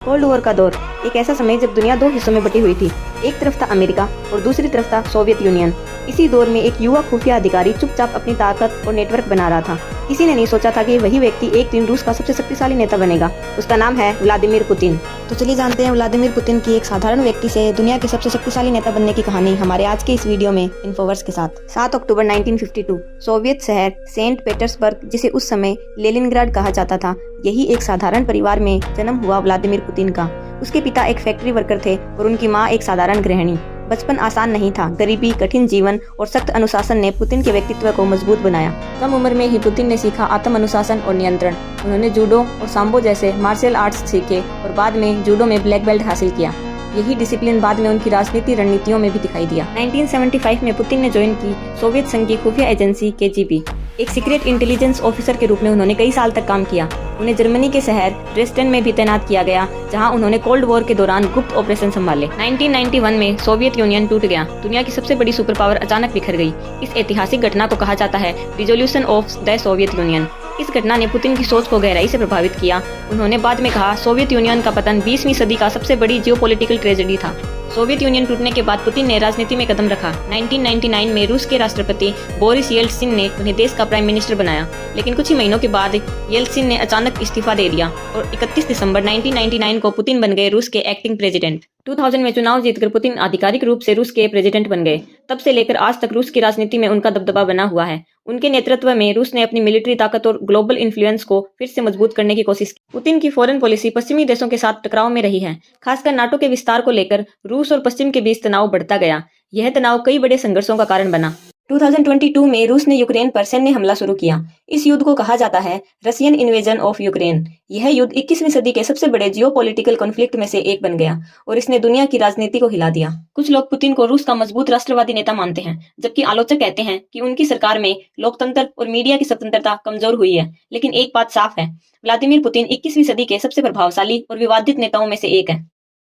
Cold war का दौर एक ऐसा समय जब दुनिया दो हिस्सों में बटी हुई थी। एक तरफ था अमेरिका और दूसरी तरफ था सोवियत यूनियन। इसी दौर में एक युवा खुफिया अधिकारी चुपचाप अपनी ताकत और नेटवर्क बना रहा था। किसी ने नहीं सोचा था कि वही व्यक्ति एक दिन रूस का सबसे शक्तिशाली नेता बनेगा। उसका नाम है व्लादिमीर पुतिन। तो चलिए जानते हैं व्लादिमीर पुतिन की एक साधारण व्यक्ति से दुनिया के सबसे शक्तिशाली नेता बनने की कहानी हमारे आज के इस वीडियो में इन्फोवर्स के साथ। 7 अक्टूबर 1952 सोवियत शहर सेंट पीटर्सबर्ग, जिसे उस समय लेनिनग्राड कहा जाता था, यही एक साधारण परिवार में जन्म हुआ व्लादिमीर पुतिन का। उसके पिता एक फैक्ट्री वर्कर थे और उनकी माँ एक साधारण गृहिणी। बचपन आसान नहीं था। गरीबी, कठिन जीवन और सख्त अनुशासन ने पुतिन के व्यक्तित्व को मजबूत बनाया। कम उम्र में ही पुतिन ने सीखा आत्म अनुशासन और नियंत्रण। उन्होंने जूडो और सांबो जैसे मार्शल आर्ट्स सीखे और बाद में जूडो में ब्लैक बेल्ट हासिल किया। यही डिसिप्लिन बाद में उनकी राजनीति रणनीतियों में भी दिखाई दिया। 1975 में पुतिन ने ज्वाइन की सोवियत संघ की खुफिया एजेंसी KGB। एक सीक्रेट इंटेलिजेंस ऑफिसर के रूप में उन्होंने कई साल तक काम किया। उन्हें जर्मनी के शहर ड्रेसडेन में भी तैनात किया गया, जहां उन्होंने कोल्ड वॉर के दौरान गुप्त ऑपरेशन संभाले। 1991 में सोवियत यूनियन टूट गया। दुनिया की सबसे बड़ी सुपर पावर अचानक बिखर गई। इस ऐतिहासिक घटना को कहा जाता है dissolution of the Soviet union. इस घटना ने पुतिन की सोच को गहराई से प्रभावित किया। उन्होंने बाद में कहा, सोवियत यूनियन का पतन 20वीं सदी का सबसे बड़ी जियोपॉलिटिकल ट्रेजेडी था। सोवियत यूनियन टूटने के बाद पुतिन ने राजनीति में कदम रखा। 1999 में रूस के राष्ट्रपति बोरिस येल्त्सिन ने उन्हें देश का प्राइम मिनिस्टर बनाया, लेकिन कुछ ही महीनों के बाद येल्त्सिन ने अचानक इस्तीफा दे दिया और 31 दिसंबर 1999 को पुतिन बन गए रूस के एक्टिंग प्रेसिडेंट। 2000 में चुनाव जीतकर पुतिन आधिकारिक रूप से रूस के प्रेसिडेंट बन गए। तब से लेकर आज तक रूस की राजनीति में उनका दबदबा बना हुआ है। उनके नेतृत्व में रूस ने अपनी मिलिट्री ताकत और ग्लोबल इन्फ्लुएंस को फिर से मजबूत करने की कोशिश की। पुतिन की फॉरेन पॉलिसी पश्चिमी देशों के साथ टकराव में रही है। खासकर नाटो के विस्तार को लेकर रूस और पश्चिम के बीच तनाव बढ़ता गया। यह तनाव कई बड़े संघर्षों का कारण बना। 2022 में रूस ने यूक्रेन पर सैन्य हमला शुरू किया। इस युद्ध को कहा जाता है रशियन इन्वेजन ऑफ यूक्रेन। यह युद्ध 21वीं सदी के सबसे बड़े जियोपॉलिटिकल कॉन्फ्लिक्ट में से एक बन गया और इसने दुनिया की राजनीति को हिला दिया। कुछ लोग पुतिन को रूस का मजबूत राष्ट्रवादी नेता मानते हैं, जबकि आलोचक कहते हैं कि उनकी सरकार में लोकतंत्र और मीडिया की स्वतंत्रता कमजोर हुई है। लेकिन एक बात साफ है, व्लादिमीर पुतिन 21वीं सदी के सबसे प्रभावशाली और विवादित नेताओं में से एक है।